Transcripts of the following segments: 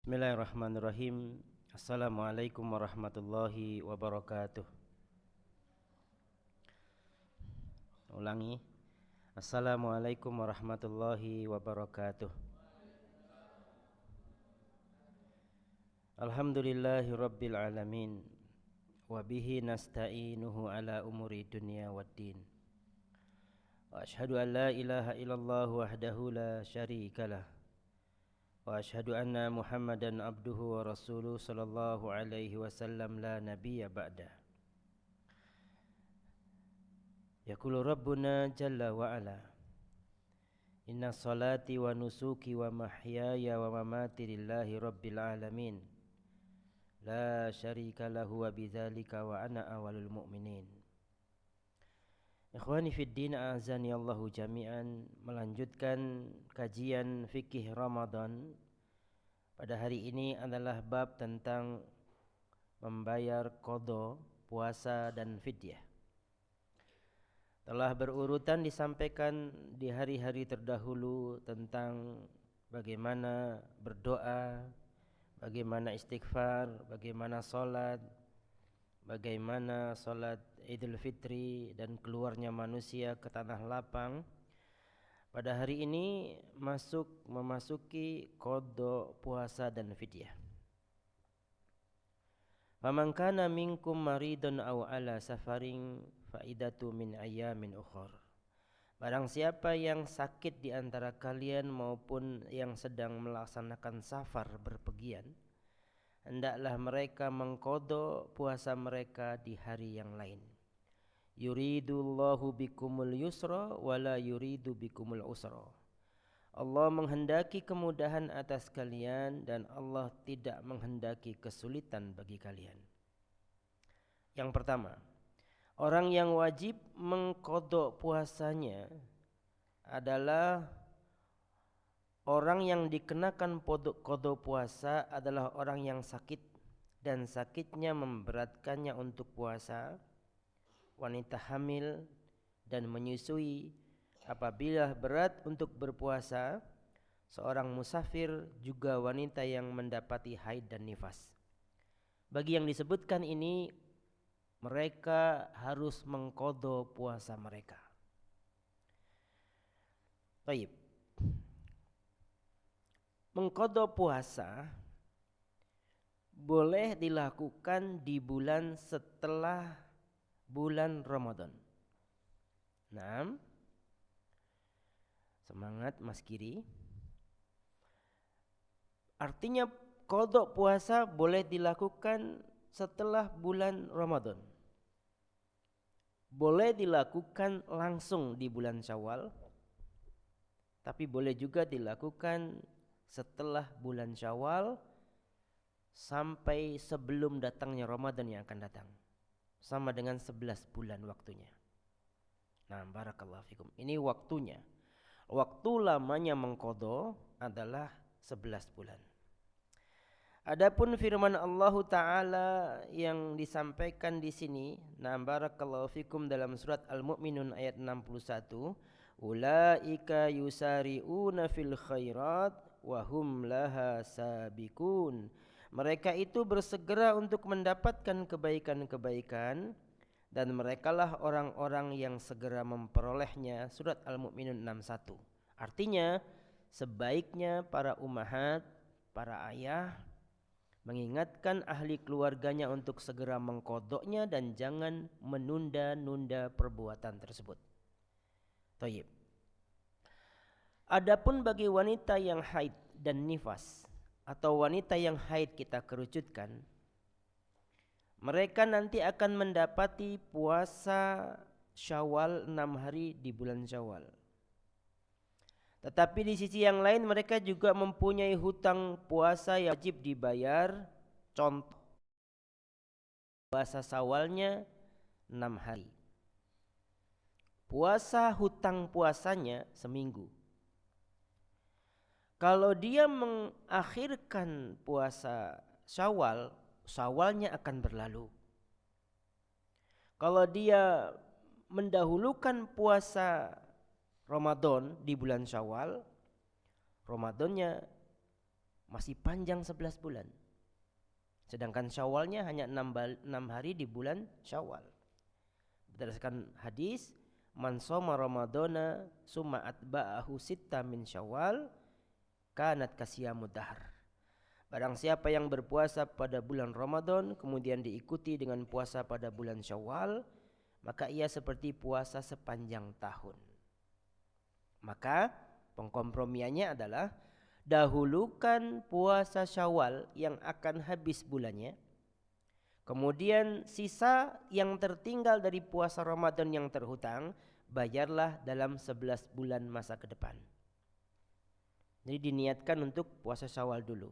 Bismillahirrahmanirrahim. Assalamualaikum warahmatullahi wabarakatuh. Ulangi. Assalamualaikum warahmatullahi wabarakatuh. Alhamdulillahi rabbil alamin. Wabihi nasta'inuhu ala umuri dunya waddin. Wa ashhadu an la ilaha illallah wahdahu la syarikalah. Wa ashhadu anna Muhammadan abduhu wa rasuluh sallallahu alaihi wasallam la nabiyya ba'da. Yaqulu Rabbuna jalla wa ala. Inna salati wa nusuki wa mahyaya wa mamati lillahi rabbil alamin. La syarika lahu wa bidzalika wa ana awwalul mu'minin. Ikhwani fid din, a'azani Allahu jami'an. Melanjutkan kajian fikih Ramadan. Pada hari ini adalah bab tentang membayar qada, puasa dan fidyah. Telah berurutan disampaikan di hari-hari terdahulu tentang bagaimana berdoa, bagaimana istighfar, bagaimana salat, bagaimana salat Idul Fitri dan keluarnya manusia ke tanah lapang. Pada hari ini memasuki qada, puasa dan fidyah. Faman kana minkum maridun aw ala safarin faidatu min ayyamin ukhar. Barang siapa yang sakit di antara kalian maupun yang sedang melaksanakan safar berpergian, hendaklah mereka mengqada puasa mereka di hari yang lain. Yuridullahu bikumul yusra wala yuridu bikumul usra. Allah menghendaki kemudahan atas kalian dan Allah tidak menghendaki kesulitan bagi kalian. Yang pertama, orang yang wajib mengqada puasanya adalah orang yang dikenakan qada puasa adalah orang yang sakit dan sakitnya memberatkannya untuk puasa, wanita hamil dan menyusui apabila berat untuk berpuasa, seorang musafir, juga wanita yang mendapati haid dan nifas. Bagi yang disebutkan ini, mereka harus mengqada puasa mereka. Baik. Mengqada puasa boleh dilakukan di bulan setelah bulan Ramadan. Nah, semangat Mas Kiri. Artinya qada puasa boleh dilakukan setelah bulan Ramadan. Boleh dilakukan langsung di bulan Syawal, tapi boleh juga dilakukan setelah bulan Syawal sampai sebelum datangnya Ramadan yang akan datang. Sama dengan 11 bulan waktunya. Nah, barakallahu fikum. Ini waktunya. Waktu lamanya mengqada adalah 11 bulan. Adapun firman Allah Ta'ala yang disampaikan di sini, nah barakallahu fikum, dalam surat Al-Mu'minun ayat 61, ulaika yusari'una fil khairat wa hum laha sabiqun. Mereka itu bersegera untuk mendapatkan kebaikan-kebaikan dan merekalah orang-orang yang segera memperolehnya. Surat Al-Mu'minun 61. Artinya sebaiknya para ummahat, para ayah mengingatkan ahli keluarganya untuk segera mengqadanya dan jangan menunda-nunda perbuatan tersebut. Thayyib. Adapun bagi wanita yang haid dan nifas atau wanita yang haid kita kerucutkan, mereka nanti akan mendapati puasa Syawal 6 hari di bulan Syawal. Tetapi di sisi yang lain mereka juga mempunyai hutang puasa yang wajib dibayar. Contoh, puasa Syawalnya 6 hari. Puasa hutang puasanya seminggu. Kalau dia mengakhirkan puasa Syawal, Syawalnya akan berlalu. Kalau dia mendahulukan puasa Ramadan di bulan Syawal, Ramadannya masih panjang 11 bulan. Sedangkan Syawalnya hanya 6 hari di bulan Syawal. Berdasarkan hadis, man shoma ramadhana summa atba'ahu sitta min Syawal kanat kasiyamud dahr. Barang siapa yang berpuasa pada bulan Ramadan kemudian diikuti dengan puasa pada bulan Syawal, maka ia seperti puasa sepanjang tahun. Maka pengkompromiannya adalah dahulukan puasa Syawal yang akan habis bulannya, kemudian sisa yang tertinggal dari puasa Ramadan yang terhutang bayarlah dalam 11 bulan masa ke depan. Jadi diniatkan untuk puasa Syawal dulu,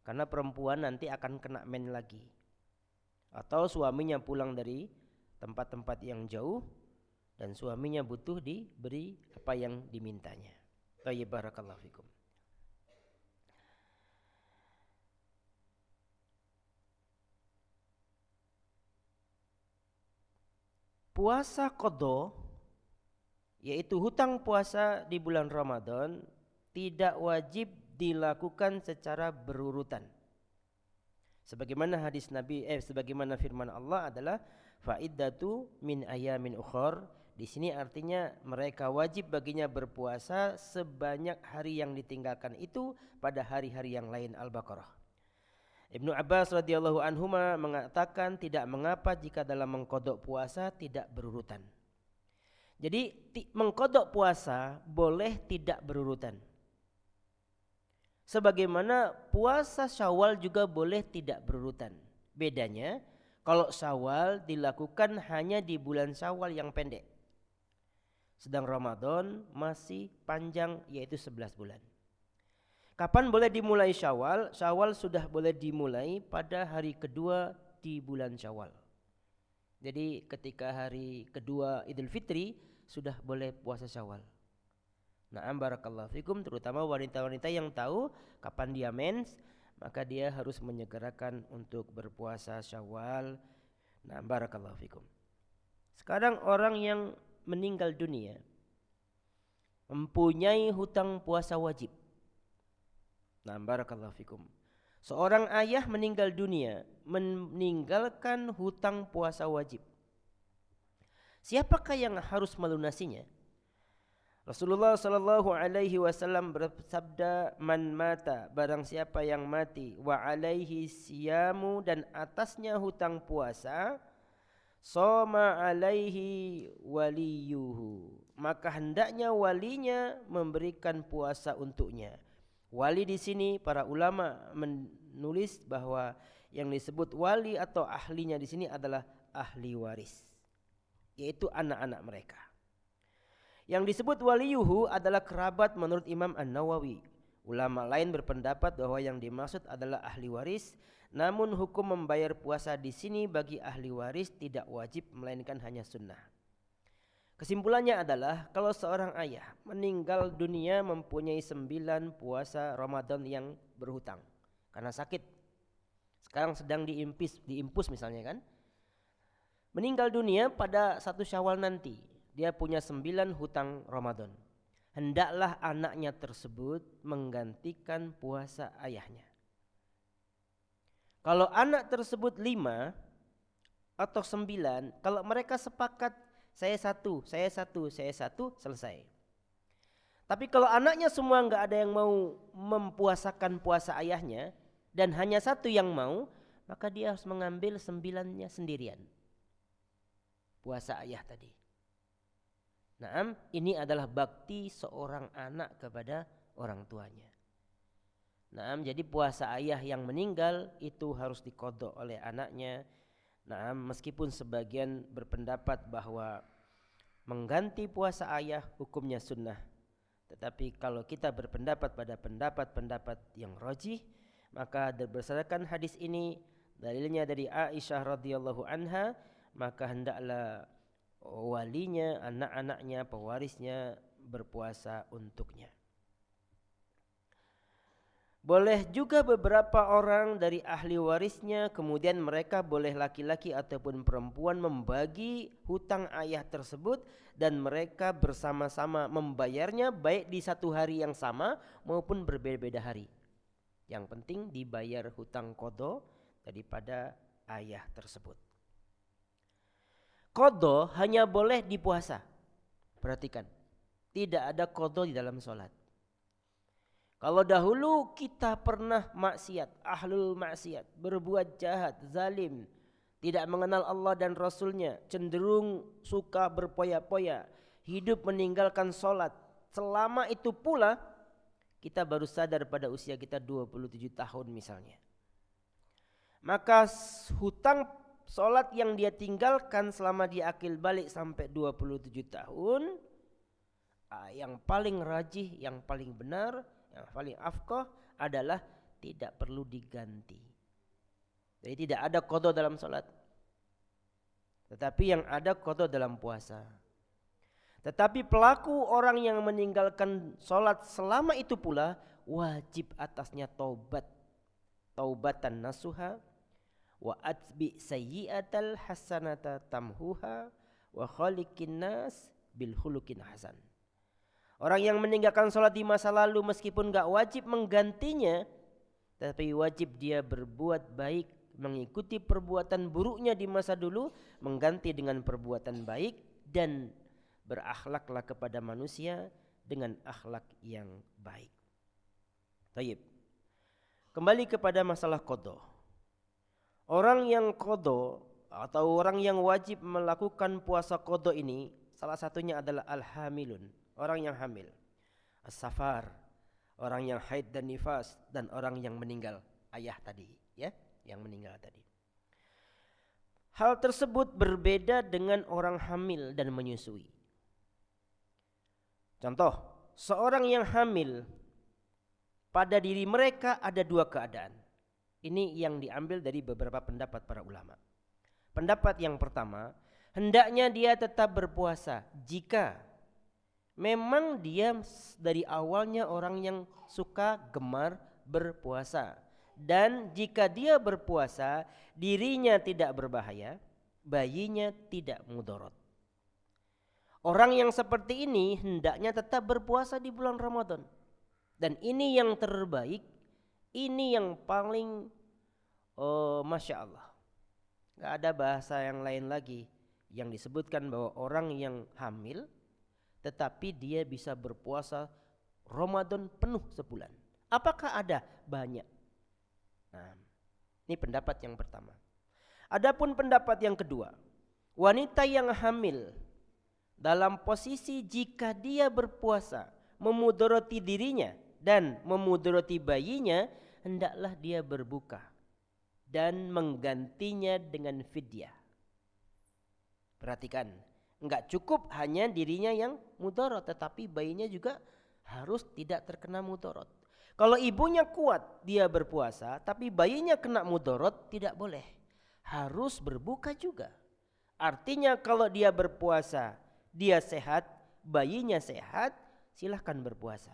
karena perempuan nanti akan kena men lagi, atau suaminya pulang dari tempat-tempat yang jauh dan suaminya butuh diberi apa yang dimintanya. Baik, barakallahu fikum. Puasa qadha, yaitu hutang puasa di bulan Ramadan, tidak wajib dilakukan secara berurutan. Sebagaimana hadis Nabi, sebagaimana firman Allah adalah fa'iddatu min ayamin ukhor. Di sini artinya mereka wajib baginya berpuasa sebanyak hari yang ditinggalkan itu pada hari-hari yang lain. Al-Baqarah. Ibnu Abbas radhiyallahu anhuma mengatakan tidak mengapa jika dalam mengkodok puasa tidak berurutan. Jadi mengkodok puasa boleh tidak berurutan. Sebagaimana puasa Syawal juga boleh tidak berurutan. Bedanya kalau Syawal dilakukan hanya di bulan Syawal yang pendek, sedang Ramadan masih panjang yaitu 11 bulan. Kapan boleh dimulai Syawal? Syawal sudah boleh dimulai pada hari kedua di bulan Syawal. Jadi ketika hari kedua Idul Fitri sudah boleh puasa Syawal. Na'am barakallahu fikum, terutama wanita-wanita yang tahu kapan dia mens, maka dia harus menyegerakan untuk berpuasa Syawal. Na'am barakallahu fikum. Sekarang orang yang meninggal dunia mempunyai hutang puasa wajib. Na'am barakallahu fikum. Seorang ayah meninggal dunia meninggalkan hutang puasa wajib. Siapakah yang harus melunasinya? Rasulullah sallallahu alaihi wasallam bersabda, man mata, barang siapa yang mati, wa alaihi siyamu, dan atasnya hutang puasa, soma alaihi waliyuhu, maka hendaknya walinya memberikan puasa untuknya. Wali di sini para ulama menulis bahwa yang disebut wali atau ahlinya di sini adalah ahli waris, yaitu anak-anak mereka. Yang disebut waliyuhu adalah kerabat menurut Imam An-Nawawi. Ulama lain berpendapat bahwa yang dimaksud adalah ahli waris. Namun hukum membayar puasa di sini bagi ahli waris tidak wajib melainkan hanya sunnah. Kesimpulannya adalah kalau seorang ayah meninggal dunia mempunyai 9 puasa Ramadan yang berhutang karena sakit. Sekarang sedang diimpus misalnya kan. Meninggal dunia pada 1 Syawal nanti, dia punya 9 hutang Ramadan. Hendaklah anaknya tersebut menggantikan puasa ayahnya. Kalau anak tersebut 5 atau 9, kalau mereka sepakat saya satu, selesai. Tapi kalau anaknya semua enggak ada yang mau mempuasakan puasa ayahnya dan hanya 1 yang mau, maka dia harus mengambil 9-nya sendirian. Puasa ayah tadi. Naam, ini adalah bakti seorang anak kepada orang tuanya. Naam, jadi puasa ayah yang meninggal itu harus diqadha oleh anaknya. Naam, meskipun sebagian berpendapat bahwa mengganti puasa ayah hukumnya sunnah, tetapi kalau kita berpendapat pada pendapat-pendapat yang rajih, maka berdasarkan hadis ini, dalilnya dari Aisyah radhiyallahu anha, maka hendaklah walinya, anak-anaknya, pewarisnya berpuasa untuknya. Boleh juga beberapa orang dari ahli warisnya, kemudian mereka boleh laki-laki ataupun perempuan membagi hutang ayah tersebut dan mereka bersama-sama membayarnya baik di 1 hari yang sama maupun berbeda-beda hari. Yang penting dibayar hutang qadha daripada ayah tersebut. Qadha hanya boleh di puasa. Perhatikan, tidak ada qadha di dalam sholat. Kalau dahulu kita pernah maksiat, ahlul maksiat, berbuat jahat, zalim, tidak mengenal Allah dan Rasulnya, cenderung suka berpoya-poya, hidup meninggalkan sholat. Selama itu pula kita baru sadar pada usia kita 27 tahun misalnya. Maka hutang sholat yang dia tinggalkan selama dia akil balik sampai 27 tahun, yang paling rajih, yang paling benar, yang paling afqah adalah tidak perlu diganti. Jadi tidak ada qadha dalam sholat, tetapi yang ada qadha dalam puasa. Tetapi pelaku orang yang meninggalkan sholat selama itu pula wajib atasnya taubat, taubatan nasuha, wa atbi sayyi'atal hasanata tamhuha, wa khaliqin nas bil khuluqin hasan. Orang yang meninggalkan sholat di masa lalu meskipun gak wajib menggantinya, tapi wajib dia berbuat baik, mengikuti perbuatan buruknya di masa dulu, mengganti dengan perbuatan baik, dan berakhlaklah kepada manusia dengan akhlak yang baik. Baik. Kembali kepada masalah qadha. Orang yang qadha atau orang yang wajib melakukan puasa qadha ini salah satunya adalah al-hamilun, orang yang hamil, as-safar, orang yang haid dan nifas, dan orang yang meninggal, ayah tadi, ya, yang meninggal tadi. Hal tersebut berbeda dengan orang hamil dan menyusui. Contoh, seorang yang hamil, pada diri mereka ada dua keadaan. Ini yang diambil dari beberapa pendapat para ulama. Pendapat yang pertama, hendaknya dia tetap berpuasa jika memang dia dari awalnya orang yang suka gemar berpuasa. Dan jika dia berpuasa, dirinya tidak berbahaya, bayinya tidak mudarat. Orang yang seperti ini hendaknya tetap berpuasa di bulan Ramadan. Dan ini yang terbaik, ini yang paling Masya Allah. Gak ada bahasa yang lain lagi yang disebutkan bahwa orang yang hamil tetapi dia bisa berpuasa Ramadan penuh sebulan. Apakah ada? Banyak. Nah, ini pendapat yang pertama. Adapun pendapat yang kedua, wanita yang hamil dalam posisi jika dia berpuasa memudarati dirinya dan memudarati bayinya, hendaklah dia berbuka dan menggantinya dengan fidyah. Perhatikan, enggak cukup hanya dirinya yang mudarat, tetapi bayinya juga harus tidak terkena mudarat. Kalau ibunya kuat dia berpuasa, tapi bayinya kena mudarat, tidak boleh. Harus berbuka juga. Artinya kalau dia berpuasa, dia sehat, bayinya sehat, silahkan berpuasa.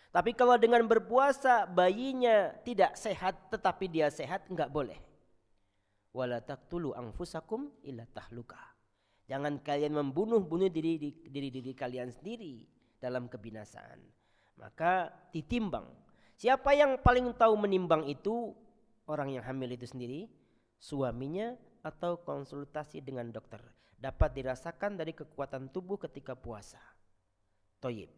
Tapi kalau dengan berpuasa bayinya tidak sehat tetapi dia sehat, enggak boleh. Wala taqtulu anfusakum illa tahluka. Jangan kalian membunuh diri kalian sendiri dalam kebinasaan. Maka ditimbang. Siapa yang paling tahu menimbang itu? Orang yang hamil itu sendiri, suaminya, atau konsultasi dengan dokter. Dapat dirasakan dari kekuatan tubuh ketika puasa. Toyib.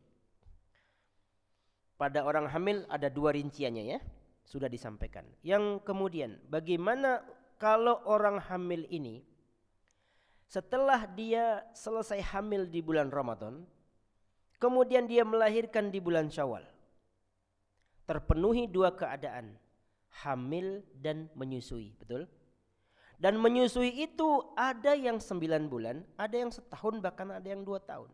Pada orang hamil ada dua rinciannya ya, sudah disampaikan. Yang kemudian, bagaimana kalau orang hamil ini setelah dia selesai hamil di bulan Ramadan, kemudian dia melahirkan di bulan Syawal. Terpenuhi dua keadaan, hamil dan menyusui, betul? Dan menyusui itu ada yang 9 bulan, ada yang setahun, bahkan ada yang 2 tahun.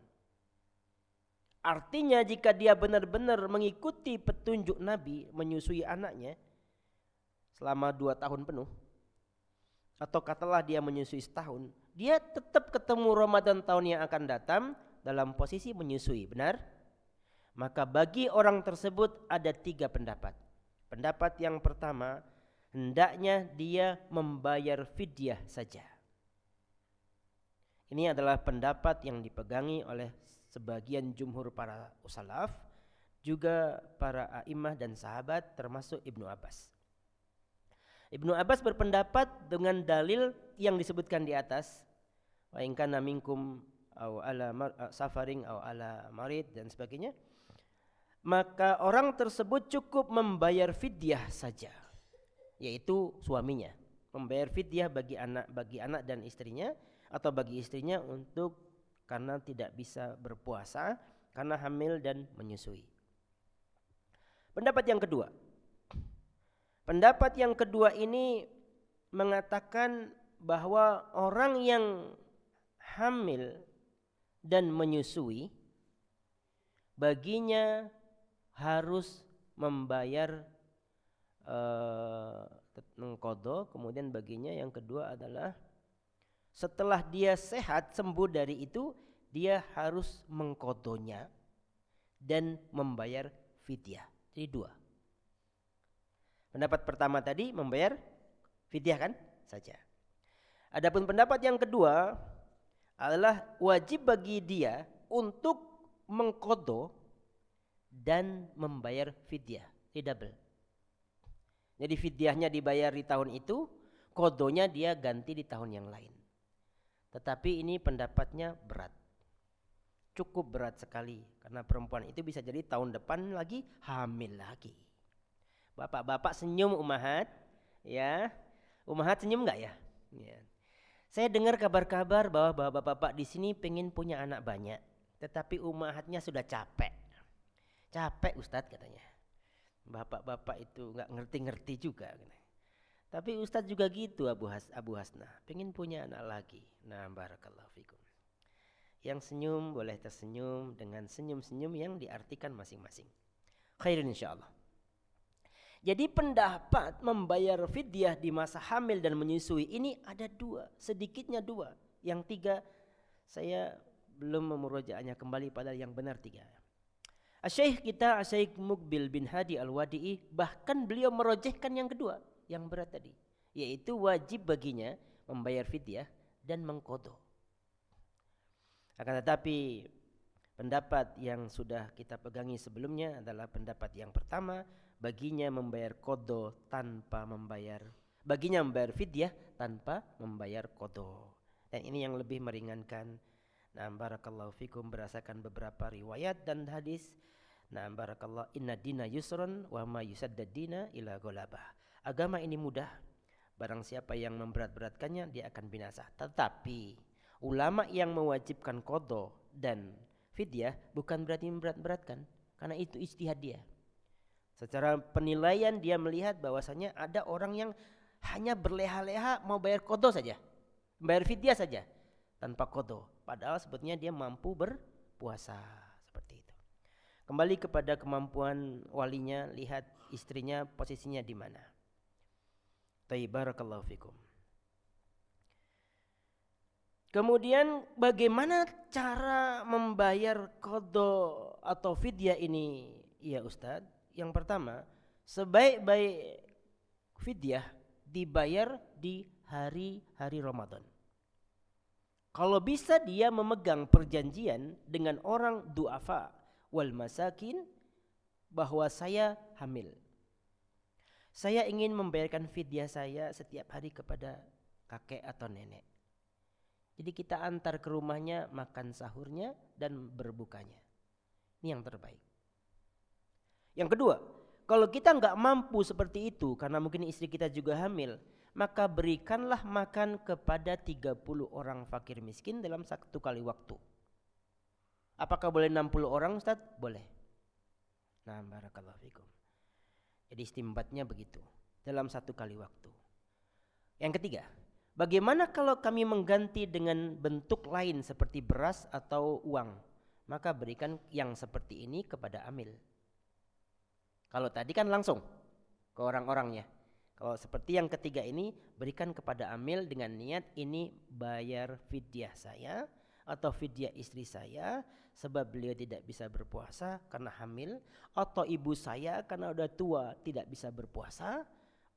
Artinya jika dia benar-benar mengikuti petunjuk Nabi menyusui anaknya selama 2 tahun penuh, atau katalah dia menyusui setahun, dia tetap ketemu Ramadan tahun yang akan datang dalam posisi menyusui, benar? Maka bagi orang tersebut ada 3 pendapat. Pendapat yang pertama, hendaknya dia membayar fidyah saja. Ini adalah pendapat yang dipegangi oleh sebagian jumhur para salaf, juga para a'imah dan sahabat termasuk Ibnu Abbas. Ibnu Abbas berpendapat dengan dalil yang disebutkan di atas, wa in kana minkum aw ala safaring aw ala marid dan sebagainya, maka orang tersebut cukup membayar fidyah saja, yaitu suaminya membayar fidyah bagi anak dan istrinya, atau bagi istrinya untuk karena tidak bisa berpuasa karena hamil dan menyusui. Pendapat yang kedua ini mengatakan bahwa orang yang hamil dan menyusui baginya harus membayar mengqadha. Kemudian baginya yang kedua adalah setelah dia sehat sembuh dari itu, dia harus mengqadhanya dan membayar fidyah. Jadi dua. Pendapat pertama tadi membayar fidyah kan saja. Adapun pendapat yang kedua adalah wajib bagi dia untuk mengqadha dan membayar fidyah. Jadi double. Jadi fidyahnya dibayar di tahun itu, qadhonya dia ganti di tahun yang lain. Tetapi ini pendapatnya berat. Cukup berat sekali karena perempuan itu bisa jadi tahun depan lagi hamil lagi. Bapak-bapak senyum umahat, ya. Umahat senyum enggak ya? Ya. Saya dengar kabar-kabar bahwa bapak-bapak di sini pengen punya anak banyak, tetapi umahatnya sudah capek. Capek Ustadz katanya. Bapak-bapak itu enggak ngerti-ngerti juga. Tapi Ustadz juga gitu Abu Hasna, pengen punya anak lagi. Nah, barakallahu fikum. Yang senyum boleh tersenyum dengan senyum-senyum yang diartikan masing-masing. Khairin insyaallah. Jadi pendapat membayar fidyah di masa hamil dan menyusui ini ada dua, sedikitnya dua. Yang tiga saya belum memurojaahnya kembali pada yang benar tiga. Asy-Syaikh kita Asy-Syaikh Muqbil bin Hadi Al-Wadi'i bahkan beliau merojehkan yang kedua, yang berat tadi, yaitu wajib baginya membayar fidyah dan mengqadha. Akan tetapi pendapat yang sudah kita pegangi sebelumnya adalah pendapat yang pertama, baginya membayar qadha tanpa membayar, baginya membayar fidyah tanpa membayar qadha. Dan ini yang lebih meringankan. Nah, barakallahu fikum, berdasarkan beberapa riwayat dan hadis. Nah, barakallahu, inna dina yusrun wa ma yusaddad dina ila ghalabah. Agama ini mudah, barang siapa yang memberat-beratkannya dia akan binasa. Tetapi ulama yang mewajibkan qadha dan fidyah bukan berarti memberat-beratkan, karena itu ijtihad dia. Secara penilaian dia melihat bahwasanya ada orang yang hanya berleha-leha mau bayar qadha saja, bayar fidyah saja tanpa qadha, padahal sebetulnya dia mampu berpuasa seperti itu. Kembali kepada kemampuan walinya, lihat istrinya posisinya di mana. Tayyib, barakallahu fikum. Kemudian bagaimana cara membayar qadha atau fidyah ini? Ya Ustadz, yang pertama, sebaik-baik fidyah dibayar di hari-hari Ramadan. Kalau bisa dia memegang perjanjian dengan orang du'afa wal masakin bahwa saya hamil, saya ingin membayarkan fidyah saya setiap hari kepada kakek atau nenek. Jadi kita antar ke rumahnya, makan sahurnya dan berbukanya. Ini yang terbaik. Yang kedua, kalau kita nggak mampu seperti itu karena mungkin istri kita juga hamil, maka berikanlah makan kepada 30 orang fakir miskin dalam satu kali waktu. Apakah boleh 60 orang Ustaz? Boleh. Nah, barakallahu fikum. Jadi istimbatnya begitu, dalam satu kali waktu. Yang ketiga, bagaimana kalau kami mengganti dengan bentuk lain seperti beras atau uang? Maka berikan yang seperti ini kepada amil. Kalau tadi kan langsung ke orang-orangnya. Kalau seperti yang ketiga ini, berikan kepada amil dengan niat ini bayar fidyah saya atau fidyah istri saya sebab beliau tidak bisa berpuasa karena hamil, atau ibu saya karena udah tua tidak bisa berpuasa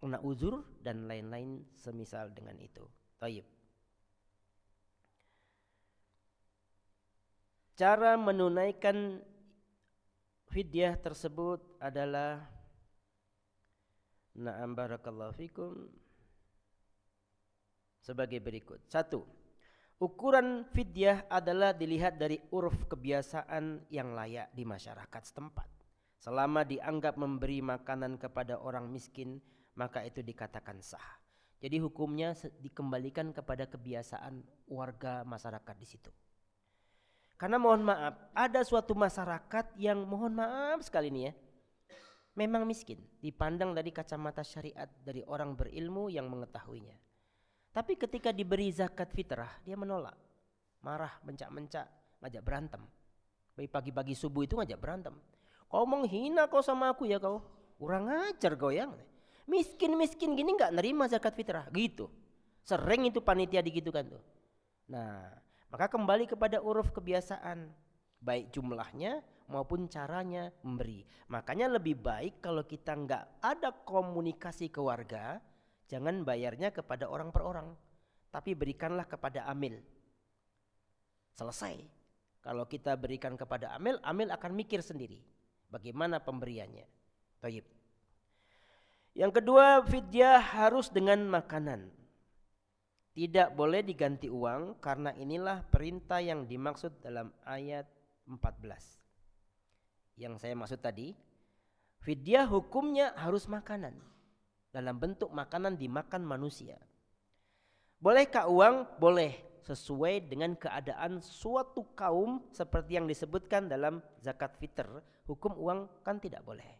karena uzur dan lain-lain semisal dengan itu. Taib. Cara menunaikan fidyah tersebut adalah, na'am barakallahu fikum, sebagai berikut. 1. Ukuran fidyah adalah dilihat dari uruf kebiasaan yang layak di masyarakat setempat. Selama dianggap memberi makanan kepada orang miskin, maka itu dikatakan sah. Jadi hukumnya dikembalikan kepada kebiasaan warga masyarakat di situ. Karena mohon maaf, ada suatu masyarakat yang mohon maaf sekali nih ya, memang miskin, dipandang dari kacamata syariat dari orang berilmu yang mengetahuinya. Tapi ketika diberi zakat fitrah, dia menolak, marah, mencak-mencak, ngajak berantem. Pagi-pagi subuh itu ngajak berantem. Kau menghina kau sama aku ya kau, kurang ajar kau ya. Miskin-miskin gini nggak nerima zakat fitrah, gitu. Sering itu panitia digitukan tuh. Nah, maka kembali kepada uruf kebiasaan, baik jumlahnya maupun caranya memberi. Makanya lebih baik kalau kita nggak ada komunikasi ke warga, jangan bayarnya kepada orang per orang, tapi berikanlah kepada amil. Selesai. Kalau kita berikan kepada amil, amil akan mikir sendiri bagaimana pemberiannya. Taib. Yang kedua, fidyah harus dengan makanan. Tidak boleh diganti uang, karena inilah perintah yang dimaksud dalam ayat 14. Yang saya maksud tadi, fidyah hukumnya harus makanan. Dalam bentuk makanan dimakan manusia. Bolehkah uang? Boleh, sesuai dengan keadaan suatu kaum seperti yang disebutkan dalam zakat fitr. Hukum uang kan tidak boleh.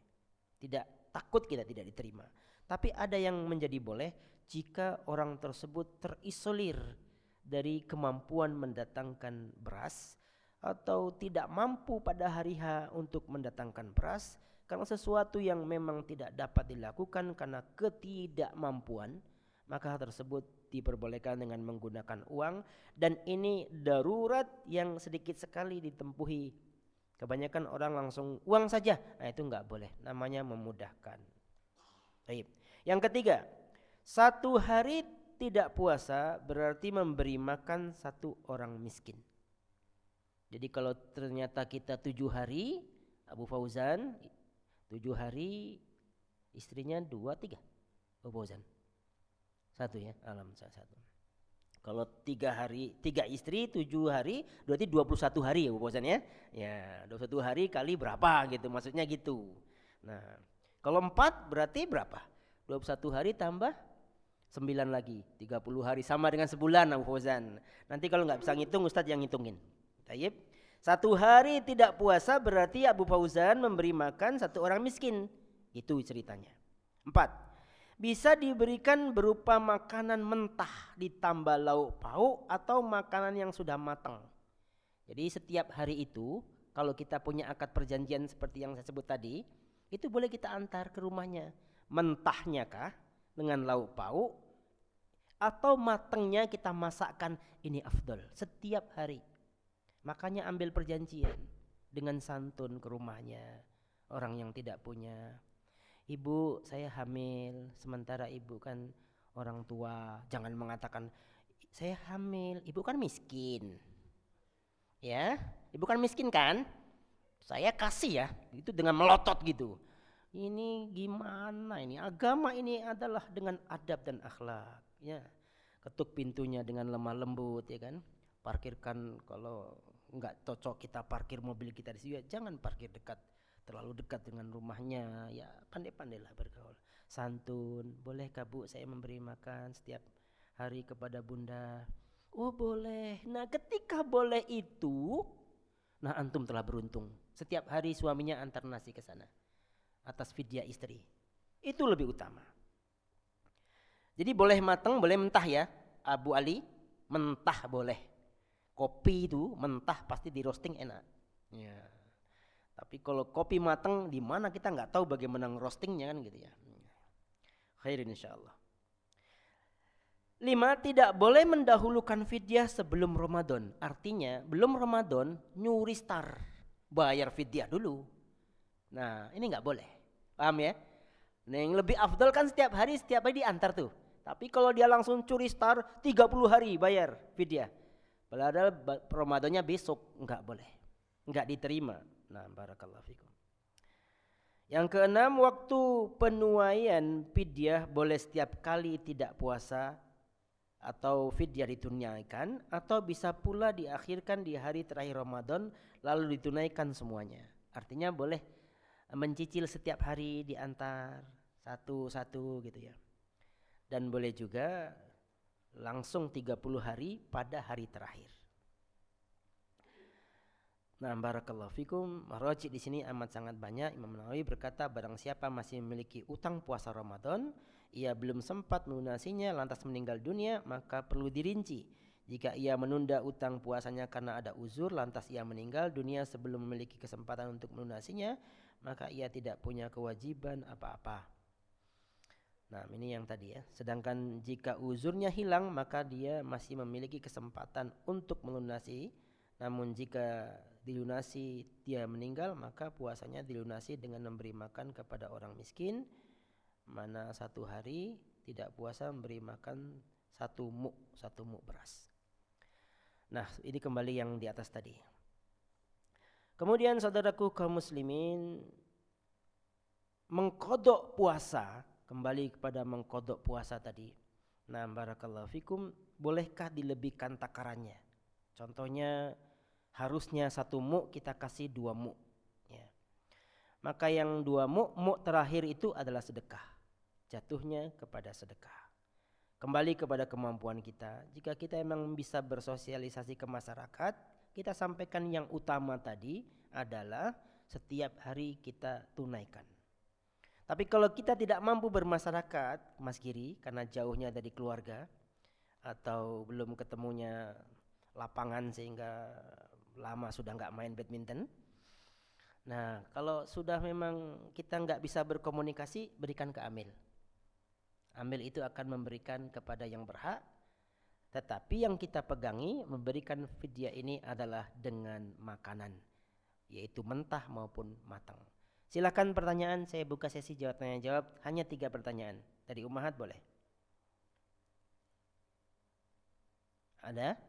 Tidak, takut kita tidak diterima. Tapi ada yang menjadi boleh jika orang tersebut terisolir dari kemampuan mendatangkan beras, atau tidak mampu pada hari H untuk mendatangkan beras, karena sesuatu yang memang tidak dapat dilakukan karena ketidakmampuan, maka hal tersebut diperbolehkan dengan menggunakan uang. Dan ini darurat yang sedikit sekali ditempuhi. Kebanyakan orang langsung uang saja, nah itu enggak boleh, namanya memudahkan. Baik. Yang ketiga, 1 hari tidak puasa berarti memberi makan 1 orang miskin. Jadi kalau ternyata kita 7 hari, Abu Fauzan 7 hari, istrinya 2, 3. Abu Fauzan 1 ya, alhamdulillah 1. Kalau 3 hari, 3 istri 7 hari, berarti 21 hari ya Abu Fauzan ya. Ya, 21 hari kali berapa gitu, maksudnya gitu. Nah, kalau 4 berarti berapa? 21 hari tambah 9 lagi, 30 hari, sama dengan sebulan Abu Fauzan. Nanti kalau nggak bisa ngitung, Ustadz yang ngitungin. Tayyib. 1 hari tidak puasa berarti Abu Fauzan memberi makan 1 orang miskin. Itu ceritanya. 4. Bisa diberikan berupa makanan mentah ditambah lauk pauk atau makanan yang sudah matang. Jadi setiap hari itu kalau kita punya akad perjanjian seperti yang saya sebut tadi, itu boleh kita antar ke rumahnya. Mentahnya kah dengan lauk pauk, atau matangnya kita masakkan, ini afdol setiap hari. Makanya ambil perjanjian dengan santun ke rumahnya orang yang tidak punya. Ibu, saya hamil, sementara ibu kan orang tua. Jangan mengatakan saya hamil, ibu kan miskin. Ya, ibu kan miskin kan? Saya kasih ya, itu dengan melotot gitu. Ini gimana ini? Agama ini adalah dengan adab dan akhlak. Ya, ketuk pintunya dengan lemah lembut, ya kan? Parkirkan, kalau nggak cocok kita parkir mobil kita di situ, ya jangan parkir terlalu dekat dengan rumahnya. Ya pandai-pandailah bergaul, santun. Bolehkah Bu saya memberi makan setiap hari kepada bunda? Oh boleh. Nah ketika boleh itu, nah antum telah beruntung. Setiap hari suaminya antar nasi ke sana atas fidyah istri. Itu lebih utama. Jadi boleh matang, boleh mentah ya Abu Ali. Mentah boleh. Kopi itu mentah pasti di roasting enak. Ya. Tapi kalau kopi matang di mana kita nggak tahu bagaimana roastingnya kan gitu ya. Khairin insyaallah. 5. Tidak boleh mendahulukan fidyah sebelum Ramadan. Artinya belum Ramadan nyuri star, bayar fidyah dulu. Nah ini nggak boleh. Paham ya? Nah yang lebih afdal kan setiap hari diantar tuh. Tapi kalau dia langsung curi star 30 hari bayar fidyah. Padahal Ramadannya besok, enggak boleh, enggak diterima. Nah barakallahu fikum. Yang keenam, waktu penuaian fidyah boleh setiap kali tidak puasa atau fidyah ditunaikan, atau bisa pula diakhirkan di hari terakhir Ramadan lalu ditunaikan semuanya. Artinya boleh mencicil setiap hari diantar satu-satu gitu ya. Dan boleh juga langsung 30 hari pada hari terakhir. Nah, barakallahu fikum. Marwaji di sini amat sangat banyak. Imam Nawawi berkata, barang siapa masih memiliki utang puasa Ramadan, ia belum sempat melunasinya lantas meninggal dunia, maka perlu dirinci. Jika ia menunda utang puasanya karena ada uzur lantas ia meninggal dunia sebelum memiliki kesempatan untuk melunasinya, maka ia tidak punya kewajiban apa-apa. Nah, ini yang tadi ya. Sedangkan jika uzurnya hilang, maka dia masih memiliki kesempatan untuk melunasi. Namun jika dilunasi dia meninggal, maka puasanya dilunasi dengan memberi makan kepada orang miskin, mana satu hari tidak puasa memberi makan satu muk beras. Nah, ini kembali yang di atas tadi. Kemudian saudaraku kaum muslimin, mengkodok puasa, kembali kepada mengkodok puasa tadi. Nah, barakallahu fikum, bolehkah dilebihkan takarannya? Contohnya, harusnya satu muk kita kasih 2 muk ya. Maka yang 2 muk terakhir itu adalah sedekah, jatuhnya kepada sedekah. Kembali kepada kemampuan kita. Jika kita memang bisa bersosialisasi ke masyarakat, kita sampaikan yang utama tadi adalah setiap hari kita tunaikan. Tapi kalau kita tidak mampu bermasyarakat, Mas Giri, karena jauhnya dari keluarga atau belum ketemunya lapangan sehingga lama sudah nggak main badminton. Nah, kalau sudah memang kita nggak bisa berkomunikasi, berikan ke amil. Amil itu akan memberikan kepada yang berhak. Tetapi yang kita pegangi memberikan fidyah ini adalah dengan makanan, yaitu mentah maupun matang. Silakan pertanyaan, saya buka sesi jawab tanya jawab, hanya 3 pertanyaan. Dari Ummahat boleh? Ada?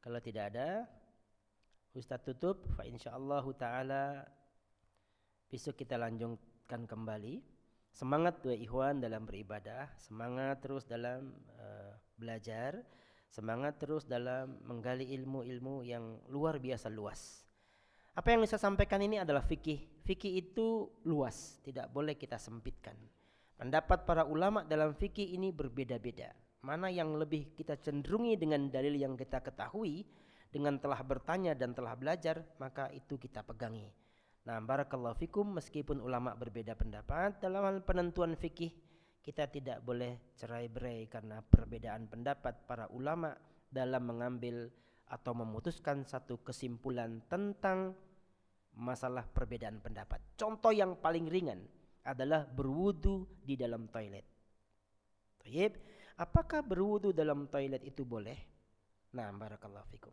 Kalau tidak ada, Ustaz tutup. Fa insyaallah ta'ala besok kita lanjutkan kembali. Semangat wa ikhwan dalam beribadah, semangat terus dalam belajar, semangat terus dalam menggali ilmu-ilmu yang luar biasa luas. Apa yang saya sampaikan ini adalah fikih. Fikih itu luas, tidak boleh kita sempitkan. Pendapat para ulama dalam fikih ini berbeda-beda. Mana yang lebih kita cenderungi dengan dalil yang kita ketahui, dengan telah bertanya dan telah belajar, maka itu kita pegangi. Nah, barakallahu fikum, meskipun ulama berbeda pendapat dalam hal penentuan fikih, kita tidak boleh cerai-berai karena perbedaan pendapat para ulama dalam mengambil atau memutuskan satu kesimpulan tentang masalah perbedaan pendapat. Contoh yang paling ringan adalah berwudu di dalam toilet. Baik, apakah berwudu dalam toilet itu boleh? Nah, barakallahu fikum.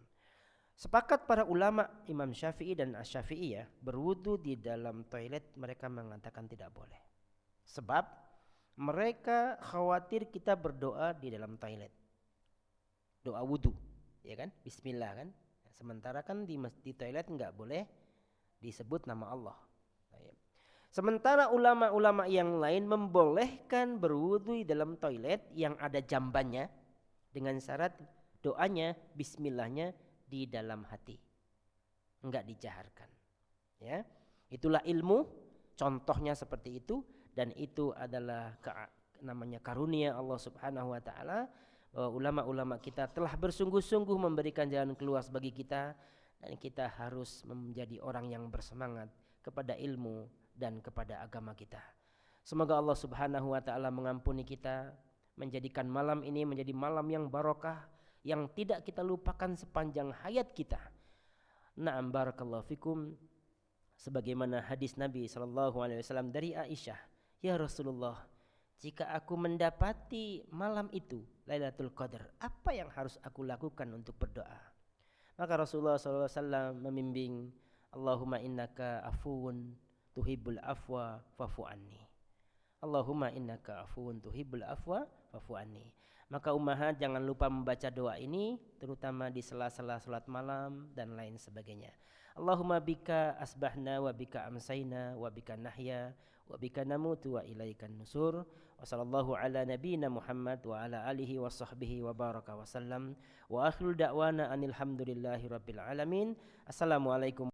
Sepakat para ulama Imam Syafi'i dan Asy-Syafi'iyah berwudu di dalam toilet, mereka mengatakan tidak boleh. Sebab mereka khawatir kita berdoa di dalam toilet. Doa wudu, ya kan? Bismillah kan? Sementara kan di toilet enggak boleh disebut nama Allah. Sementara ulama-ulama yang lain membolehkan berwudu di dalam toilet yang ada jambannya dengan syarat doanya, bismillahnya di dalam hati, enggak dijaharkan. Ya, itulah ilmu. Contohnya seperti itu, dan itu adalah namanya karunia Allah Subhanahu Wa Taala. Ulama-ulama kita telah bersungguh-sungguh memberikan jalan keluar bagi kita, dan kita harus menjadi orang yang bersemangat kepada ilmu dan kepada agama kita. Semoga Allah Subhanahu Wa Taala mengampuni kita, menjadikan malam ini menjadi malam yang barokah, yang tidak kita lupakan sepanjang hayat kita. Na'am, barakallahu fikum. Sebagaimana hadis Nabi SAW dari Aisyah, ya Rasulullah, jika aku mendapati malam itu Lailatul Qadar, apa yang harus aku lakukan untuk berdoa? Maka Rasulullah SAW membimbing, Allahumma innaka afuun tuhibbul afwa fa'fu anni. Allahumma innaka afuun tuhibbul afwa fa'fu anni. Maka ummahat jangan lupa membaca doa ini terutama di sela-sela salat malam dan lain sebagainya. Allahumma bika asbahna wa bika amsayna wa bika nahya wa bika namutu wa ilaikan nusur. Wa sallallahu ala nabiyyina Muhammad wa ala alihi wa sahbihi wa baraka wa sallam. Wa akhiru da'wana anil hamdulillahi rabbil alamin. Assalamualaikum